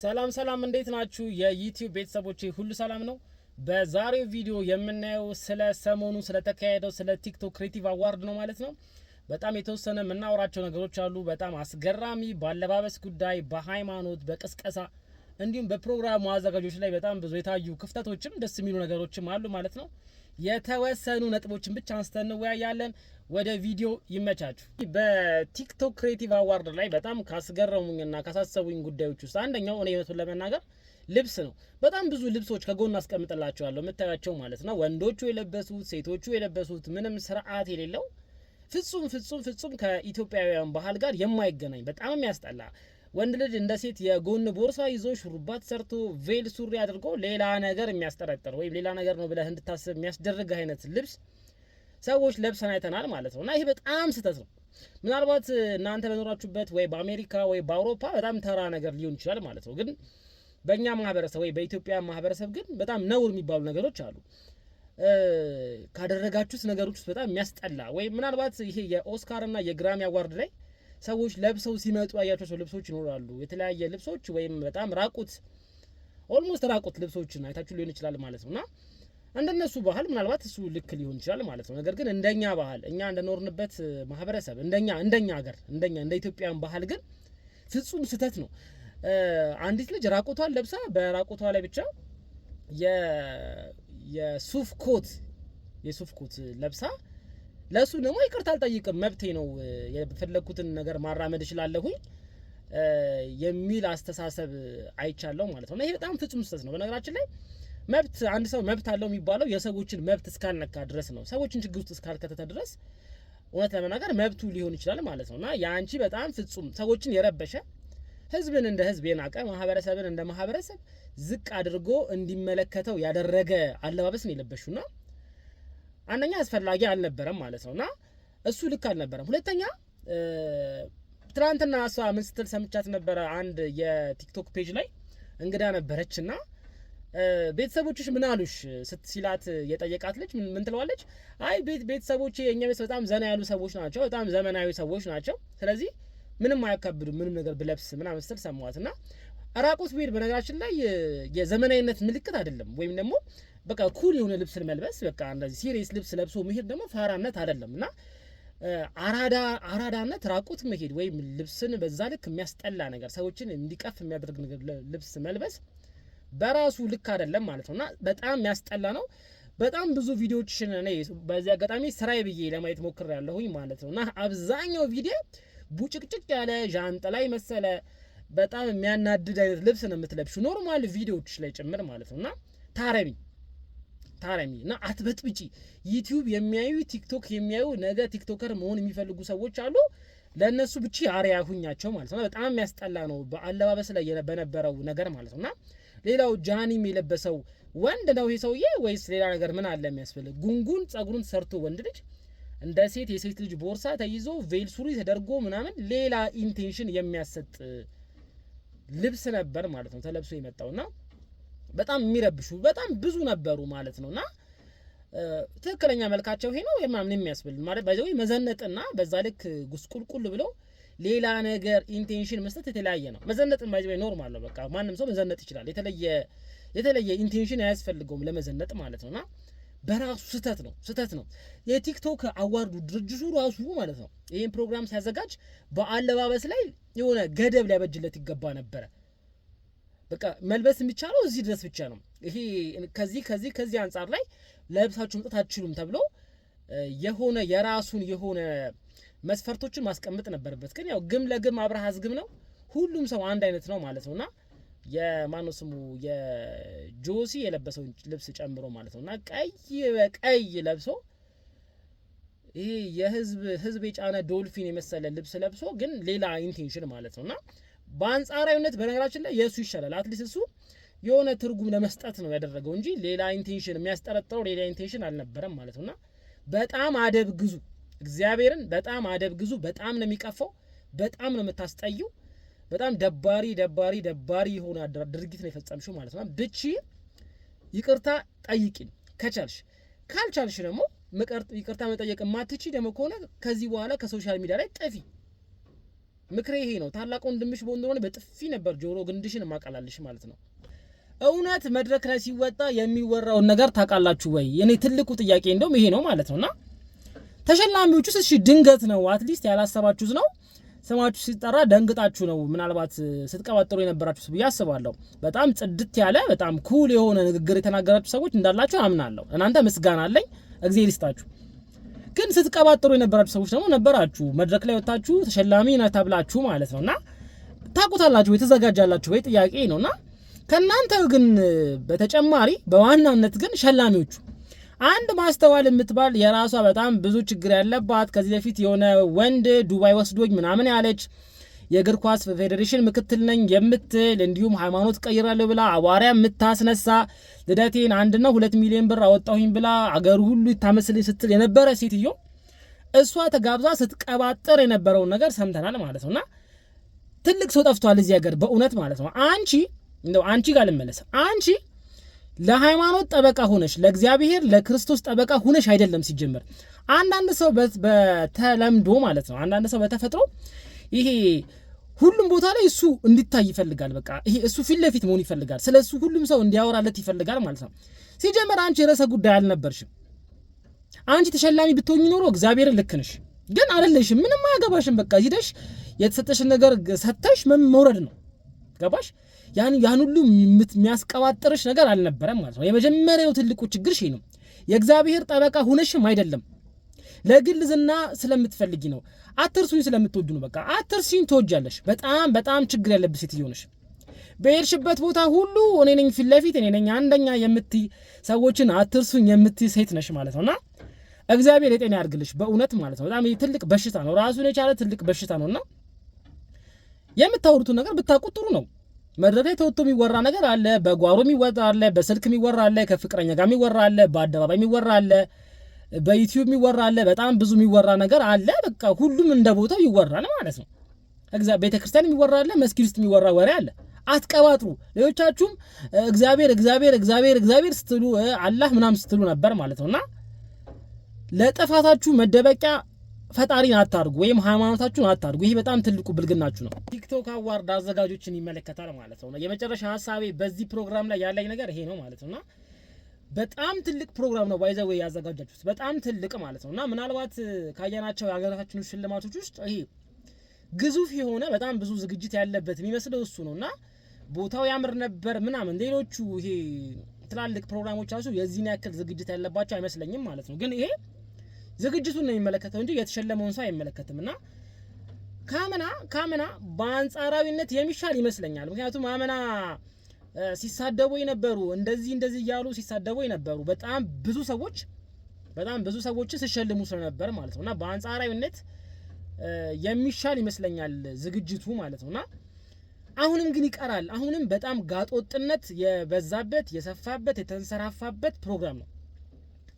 ሰላም እንዴት ናችሁ? የዩቲዩብ ቤተሰቦቼ ሁሉ ሰላም ነው? በዛሬው ቪዲዮ የምናየው ስለ ሰሞኑ ስለተካሄደው ስለ ቲክቶክ ክሬቲቭ አዋርድ ነው ማለት ነው። በጣም የተወሰነ የምናወራቸው ነገሮች አሉ። በጣም አስገራሚ ባለባበስ ጉዳይ፣ በሃይማኖት፣ በቅስቀሳ እንዲሁም በፕሮግራሙ አዘጋጆች ላይ በጣም ብዙ የታዩ ክፍተቶችም ደስ የሚሉ ነገሮችም አሉ ማለት ነው። የተወሰኑ ነጥቦችን ብቻ አንስተን እንወያያለን። ወደ ቪዲዮ ይመቻችሁ። በቲክቶክ ክሬቲቭ አዋርድ ላይ በጣም ካስገረሙኝና ካሳሰቡኝ ጉዳዮች ውስጥ አንደኛው እኔ እውነቱን ለመናገር ልብስ ነው። በጣም ብዙ ልብሶች ከጎን አስቀምጥላቸዋለሁ የምታያቸው ማለት ነው። ወንዶቹ የለበሱት፣ ሴቶቹ የለበሱት ምንም ስርዓት የሌለው ፍጹም ከኢትዮጵያውያን ባህል ጋር የማይገናኝ በጣም የሚያስጠላ ወንድ ልጅ እንደ ሴት የጎን ቦርሳ ይዞ ሹሩባት ሰርቶ ቬል ሱሪ አድርጎ ሌላ ነገር የሚያስጠረጥር ወይም ሌላ ነገር ነው ብለህ እንድታስብ የሚያስደርግ አይነት ልብስ ሰዎች ለብሰን አይተናል ማለት ነው። እና ይሄ በጣም ስህተት ነው። ምናልባት እናንተ በኖራችሁበት ወይ በአሜሪካ ወይ በአውሮፓ በጣም ተራ ነገር ሊሆን ይችላል ማለት ነው። ግን በእኛ ማህበረሰብ ወይ በኢትዮጵያ ማህበረሰብ ግን በጣም ነውር የሚባሉ ነገሮች አሉ። ካደረጋችሁት ነገሮች ውስጥ በጣም የሚያስጠላ ወይ ምናልባት ይሄ የኦስካር እና የግራሚ አዋርድ ላይ ሰዎች ለብሰው ሲመጡ ያያቸው ልብሶች ይኖራሉ። የተለያየ ልብሶች ወይም በጣም ራቁት ኦልሞስት ራቁት ልብሶችን አይታችሁ ሊሆን ይችላል ማለት ነውና እንደነሱ ባህል ምናልባት እሱ ልክ ሊሆን ይችላል ማለት ነው። ነገር ግን እንደኛ ባህል እኛ እንደኖርንበት ማህበረሰብ እንደኛ ሀገር እንደ ኢትዮጵያን ባህል ግን ፍጹም ስህተት ነው። አንዲት ልጅ ራቁቷን ለብሳ በራቁቷ ላይ ብቻ የሱፍ ኮት ለብሳ ለሱ ደግሞ ይቅርታ አልጠይቅም መብቴ ነው የፈለኩትን ነገር ማራመድ እችላለሁኝ የሚል አስተሳሰብ አይቻለሁ ማለት ነው። ይሄ በጣም ፍጹም ስህተት ነው። በነገራችን ላይ መብት አንድ ሰው መብት አለው የሚባለው የሰዎችን መብት እስካልነካ ድረስ ነው። ሰዎችን ችግር ውስጥ እስካልከተተ ድረስ እውነት ለመናገር መብቱ ሊሆን ይችላል ማለት ነውና ያንቺ በጣም ፍጹም ሰዎችን የረበሸ ህዝብን እንደ ህዝብ የናቀ ማህበረሰብን እንደ ማህበረሰብ ዝቅ አድርጎ እንዲመለከተው ያደረገ አለባበስ ነው የለበሽውና አንደኛ አስፈላጊ አልነበረም ማለት ነውና እሱ ልክ አልነበረም። ሁለተኛ ትናንትና እሷ ምን ስትል ሰምቻት ነበረ። አንድ የቲክቶክ ፔጅ ላይ እንግዳ ነበረችና ቤተሰቦችሽ ምን አሉሽ ስትሲላት የጠየቃት ልጅ ምን ትለዋለች? አይ ቤተሰቦቼ የኛ ቤት በጣም ዘና ያሉ ሰዎች ናቸው፣ በጣም ዘመናዊ ሰዎች ናቸው። ስለዚህ ምንም አያካብዱም ምንም ነገር ብለብስ ምናምን ስትል ሰማዋትና ራቁት ብሄድ በነገራችን ላይ የዘመናዊነት ምልክት አይደለም። ወይም ደግሞ በቃ ኩል የሆነ ልብስ መልበስ በቃ እንደዚህ ሲሪየስ ልብስ ለብሶ መሄድ ደግሞ ፋራነት አይደለም እና አራዳነት ራቁት መሄድ ወይም ልብስን በዛ ልክ የሚያስጠላ ነገር ሰዎችን እንዲቀፍ የሚያደርግ ነገር ልብስ መልበስ በራሱ ልክ አይደለም ማለት ነውና በጣም የሚያስጠላ ነው። በጣም ብዙ ቪዲዮዎችን እኔ በዚህ አጋጣሚ ስራዬ ብዬ ለማየት ሞክሬያለሁኝ ማለት ነውና አብዛኛው ቪዲዮ ቡጭቅጭቅ ያለ ዣንጥላ መሰለ በጣም የሚያናድድ አይነት ልብስ ነው የምትለብሹ ኖርማል ቪዲዮዎች ላይ ጭምር ማለት ነውና ታረሚ እና አትበጥብጪ። ዩቲዩብ የሚያዩ ቲክቶክ የሚያዩ ነገ ቲክቶከር መሆን የሚፈልጉ ሰዎች አሉ። ለነሱ ብቻ አሪያ ሁኛቸው ማለት ነው። በጣም የሚያስጠላ ነው በአለባበስ ላይ በነበረው ነገር ማለት ነውና ሌላው ጃኒም የለበሰው ወንድ ነው ይሄ ሰውዬ ወይስ ሌላ ነገር ምን አለ የሚያስፈልግ? ጉንጉን ጸጉሩን ሰርቶ ወንድ ልጅ እንደ ሴት የሴት ልጅ ቦርሳ ተይዞ ቬል ሱሪ ተደርጎ ምናምን ሌላ ኢንቴንሽን የሚያሰጥ ልብስ ነበር ማለት ነው ተለብሶ የመጣውና በጣም የሚረብሹ በጣም ብዙ ነበሩ ማለት ነውና ትክክለኛ መልካቸው ይሄ ነው የማምን የሚያስብል ማለት ባይዘው መዘነጥና በዛ ልክ ጉስቁልቁል ብሎ ሌላ ነገር ኢንቴንሽን መስጠት የተለያየ ነው። መዘነጥን ባይዘው ኖርማል ነው። በቃ ማንም ሰው መዘነጥ ይችላል። የተለየ ኢንቴንሽን አያስፈልገውም ለመዘነጥ ማለት ነውና በራሱ ስህተት ነው። የቲክቶክ አዋርዱ ድርጅቱ ራሱ ማለት ነው ይሄን ፕሮግራም ሲያዘጋጅ በአለባበስ ላይ የሆነ ገደብ ሊያበጅለት ይገባ ነበረ። በቃ መልበስ የሚቻለው እዚህ ድረስ ብቻ ነው። ይሄ ከዚህ አንፃር ላይ ለብሳችሁ መጣት አትችሉም ተብሎ የሆነ የራሱን የሆነ መስፈርቶችን ማስቀመጥ ነበረበት። ግን ያው ግም ለግም አብረሃ ዝግም ነው። ሁሉም ሰው አንድ አይነት ነው ማለት ነውና የማነው ስሙ የጆሲ የለበሰው ልብስ ጨምሮ ማለት ነውና ቀይ ለብሶ ይሄ የህዝብ የጫነ ዶልፊን የመሰለ ልብስ ለብሶ ግን ሌላ ኢንቴንሽን ማለት ነውና በአንጻራዊነት በነገራችን ላይ የሱ ይሻላል። አትሊስት እሱ የሆነ ትርጉም ለመስጠት ነው ያደረገው እንጂ ሌላ ኢንቴንሽን የሚያስጠረጥረው ሌላ ኢንቴንሽን አልነበረም ማለት ነውና በጣም አደብ ግዙ። እግዚአብሔርን በጣም አደብ ግዙ። በጣም ነው የሚቀፈው። በጣም ነው የምታስጠዩ። በጣም ደባሪ የሆነ ድርጊት ነው የፈጸምሽው ማለት ነው። ብቻ ይቅርታ ጠይቂን ከቻልሽ፣ ካልቻልሽ ደግሞ ይቅርታ መጠየቅ ማትቺ ደግሞ ከሆነ ከዚህ በኋላ ከሶሻል ሚዲያ ላይ ጠፊ። ምክሬ ይሄ ነው። ታላቅ ወንድምሽ በእንደሆነ በጥፊ ነበር ጆሮ ግንድሽን ማቀላልሽ ማለት ነው። እውነት መድረክ ላይ ሲወጣ የሚወራውን ነገር ታውቃላችሁ ወይ? እኔ ትልቁ ጥያቄ እንደውም ይሄ ነው ማለት ነውና ተሸላሚዎቹስ እሺ ድንገት ነው አትሊስት ያላሰባችሁት ነው ስማችሁ ሲጠራ ደንግጣችሁ ነው ምናልባት ስትቀባጥሩ የነበራችሁ ብዬ አስባለሁ። በጣም ጽድት ያለ በጣም ኩል የሆነ ንግግር የተናገራችሁ ሰዎች እንዳላችሁ አምናለሁ። እናንተ ምስጋና አለኝ እግዚአብሔር ይስጣችሁ። ግን ስትቀባጥሩ የነበራችሁ ሰዎች ደግሞ ነበራችሁ መድረክ ላይ ወጣችሁ ተሸላሚ ነው ተብላችሁ ማለት ነውና ታውቁታላችሁ ወይ ተዘጋጃላችሁ ወይ ጥያቄ ነውና ከናንተ ግን በተጨማሪ በዋናነት ግን ሸላሚዎቹ አንድ ማስተዋል የምትባል የራሷ በጣም ብዙ ችግር ያለባት ከዚህ በፊት የሆነ ወንድ ዱባይ ወስዶኝ ምናምን ያለች የእግር ኳስ ፌዴሬሽን ምክትል ነኝ የምትል እንዲሁም ሃይማኖት ቀይራለሁ ብላ አዋሪያ የምታስነሳ ልደቴን 1.2 ሚሊዮን ብር አወጣሁኝ ብላ አገር ሁሉ ይታመስልኝ ስትል የነበረ ሴትዮ እሷ ተጋብዛ ስትቀባጥር የነበረውን ነገር ሰምተናል ማለት ነውና ትልቅ ሰው ጠፍቷል እዚህ ሀገር በእውነት ማለት ነው። አንቺ ጋር ልመለስ። አንቺ ለሃይማኖት ጠበቃ ሆነሽ ለእግዚአብሔር ለክርስቶስ ጠበቃ ሆነሽ አይደለም ሲጀመር። አንዳንድ ሰው በተለምዶ ማለት ነው አንዳንድ ሰው በተፈጥሮ ይሄ ሁሉም ቦታ ላይ እሱ እንዲታይ ይፈልጋል። በቃ ይሄ እሱ ፊት ለፊት መሆን ይፈልጋል። ስለሱ ሁሉም ሰው እንዲያወራለት ይፈልጋል ማለት ነው። ሲጀመር አንቺ የራሰ ጉዳይ አልነበርሽም። አንቺ ተሸላሚ ብትሆኚ ኖሮ እግዚአብሔር ልክ ነሽ፣ ግን አይደለሽም። ምንም አያገባሽም። በቃ ሂደሽ የተሰጠሽን ነገር ሰተሽ መውረድ ነው። ገባሽ? ያን ሁሉ የሚያስቀባጥርሽ ነገር አልነበረም ማለት ነው። የመጀመሪያው ትልቁ ችግር ይሄ ነው። የእግዚአብሔር ጠበቃ ሆነሽም አይደለም ለግል ዝና ስለምትፈልጊ ነው። አትርሱኝ ስለምትወዱ ነው። በቃ አትርሲኝ ትወጃለሽ። በጣም ችግር ያለብሽ ሴትዮ ነሽ። በሄድሽበት ቦታ ሁሉ እኔ ነኝ ፊት ለፊት እኔ ነኝ አንደኛ የምትይ ሰዎችን አትርሱኝ የምትይ ሴት ነሽ ማለት ነውና እግዚአብሔር የጤና ያርግልሽ በእውነት ማለት ነው። በጣም ትልቅ በሽታ ነው፣ ራሱን የቻለ ትልቅ በሽታ ነውና የምታወሩት ነገር ብታውቁት ጥሩ ነው። መድረክ ላይ ተወጥቶ የሚወራ ነገር አለ፣ በጓሮ የሚወራ አለ፣ በስልክ የሚወራ አለ፣ ከፍቅረኛ ጋር የሚወራ አለ፣ በአደባባይ የሚወራ አለ፣ በዩቲዩብ የሚወራ አለ፣ በጣም ብዙ የሚወራ ነገር አለ። በቃ ሁሉም እንደ ቦታው ይወራል ማለት ነው። ቤተክርስቲያን የሚወራ አለ፣ መስጊድ ውስጥ የሚወራ ወሬ አለ። አትቀባጥሩ። ሌሎቻችሁም እግዚአብሔር ስትሉ አላህ ምናምን ስትሉ ነበር ማለት ነውና ለጥፋታችሁ መደበቂያ ፈጣሪን አታርጉ ወይም ሃይማኖታችሁን አታርጉ። ይሄ በጣም ትልቁ ብልግናችሁ ነው። ቲክቶክ አዋርድ አዘጋጆችን ይመለከታል ማለት ነው። የመጨረሻ ሐሳቤ በዚህ ፕሮግራም ላይ ያለኝ ነገር ይሄ ነው ማለት ነውና በጣም ትልቅ ፕሮግራም ነው ባይዘው ያዘጋጃችሁት በጣም ትልቅ ማለት ነውና ምናልባት ካየናቸው የሀገራችን ሽልማቶች ውስጥ ይሄ ግዙፍ የሆነ በጣም ብዙ ዝግጅት ያለበት የሚመስለው እሱ ነውና ቦታው ያምር ነበር ምናምን። ሌሎቹ ይሄ ትላልቅ ፕሮግራሞች አሱ የዚህን ያክል ዝግጅት ያለባቸው አይመስለኝም ማለት ነው። ግን ይሄ ዝግጅቱን ነው የሚመለከተው እንጂ የተሸለመውን ሰው አይመለከትምና ካመና በአንጻራዊነት የሚሻል ይመስለኛል። ምክንያቱም አመና ሲሳደቡ የነበሩ እንደዚህ እያሉ ሲሳደቡ የነበሩ በጣም ብዙ ሰዎች ሲሸልሙ ስለነበር ማለት ነውና በአንጻራዊነት የሚሻል ይመስለኛል ዝግጅቱ ማለት ነውና አሁንም ግን ይቀራል። አሁንም በጣም ጋጦጥነት የበዛበት የሰፋበት የተንሰራፋበት ፕሮግራም ነው።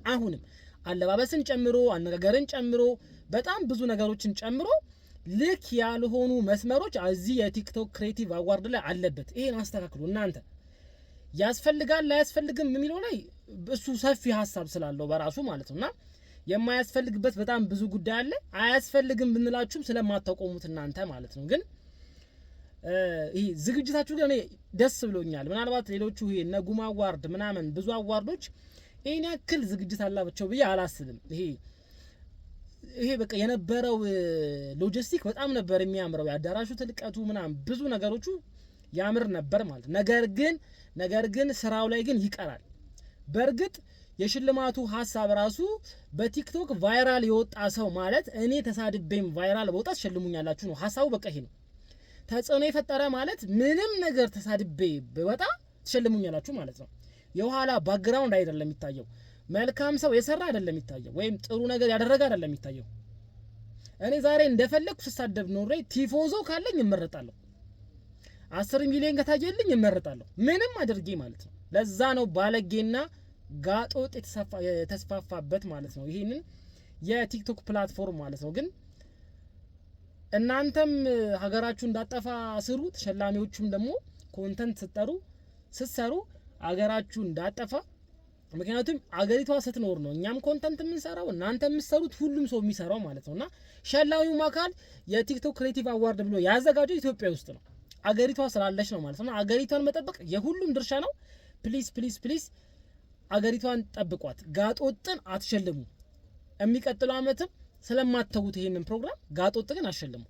አሁንም አለባበስን ጨምሮ አነጋገርን ጨምሮ በጣም ብዙ ነገሮችን ጨምሮ ልክ ያልሆኑ መስመሮች እዚህ የቲክቶክ ክሬቲቭ አዋርድ ላይ አለበት። ይሄን አስተካክሉ እናንተ። ያስፈልጋል ላያስፈልግም የሚለው ላይ እሱ ሰፊ ሀሳብ ስላለው በራሱ ማለት ነውና የማያስፈልግበት በጣም ብዙ ጉዳይ አለ። አያስፈልግም ብንላችሁም ስለማታቆሙት እናንተ ማለት ነው። ግን ይሄ ዝግጅታችሁ ግን እኔ ደስ ብሎኛል። ምናልባት ሌሎቹ ይሄ ነጉማ አዋርድ ምናምን ብዙ አዋርዶች ይሄን ያክል ዝግጅት አላቸው ብዬ አላስብም። ይሄ በቃ የነበረው ሎጂስቲክ በጣም ነበር የሚያምረው። ያዳራሹ ትልቀቱ ምናምን ብዙ ነገሮቹ ያምር ነበር ማለት። ነገር ግን ስራው ላይ ግን ይቀራል። በእርግጥ የሽልማቱ ሀሳብ ራሱ በቲክቶክ ቫይራል የወጣ ሰው ማለት እኔ ተሳድቤም ቫይራል በወጣት ሸልሙኛላችሁ ነው ሀሳቡ። በቃ ይሄ ነው ተጽዕኖ የፈጠረ ማለት ምንም ነገር ተሳድቤ በወጣ ተሸልሙኛላችሁ ማለት ነው። የኋላ ባክግራውንድ አይደለም የሚታየው፣ መልካም ሰው የሰራ አይደለም የሚታየው፣ ወይም ጥሩ ነገር ያደረገ አይደለም የሚታየው። እኔ ዛሬ እንደፈለኩ ስሳደብ ኖሬ ቲፎዞ ካለኝ እመረጣለሁ፣ 10 ሚሊዮን ከታየልኝ እመረጣለሁ፣ ምንም አድርጌ ማለት ነው። ለዛ ነው ባለጌና ጋጦጥ የተስፋፋበት ማለት ነው ይሄንን የቲክቶክ ፕላትፎርም ማለት ነው። ግን እናንተም ሀገራችሁ እንዳጠፋ ስሩ፣ ተሸላሚዎቹም ደግሞ ኮንተንት ስትሰሩ ሀገራችሁ እንዳጠፋ ምክንያቱም አገሪቷ ስትኖር ነው እኛም ኮንተንት የምንሰራው እናንተ የምትሰሩት ሁሉም ሰው የሚሰራው ማለት ነውና ሸላሚው አካል የቲክቶክ ክሬቲቭ አዋርድ ብሎ ያዘጋጀው ኢትዮጵያ ውስጥ ነው አገሪቷ ስላለች ነው ማለት ነው። አገሪቷን መጠበቅ የሁሉም ድርሻ ነው። ፕሊዝ ፕሊዝ ፕሊዝ አገሪቷን ጠብቋት፣ ጋጦጥን አትሸልሙ። የሚቀጥለው አመትም ስለማተውት ይሄንን ፕሮግራም ጋጦጥ ግን አትሸልሙ።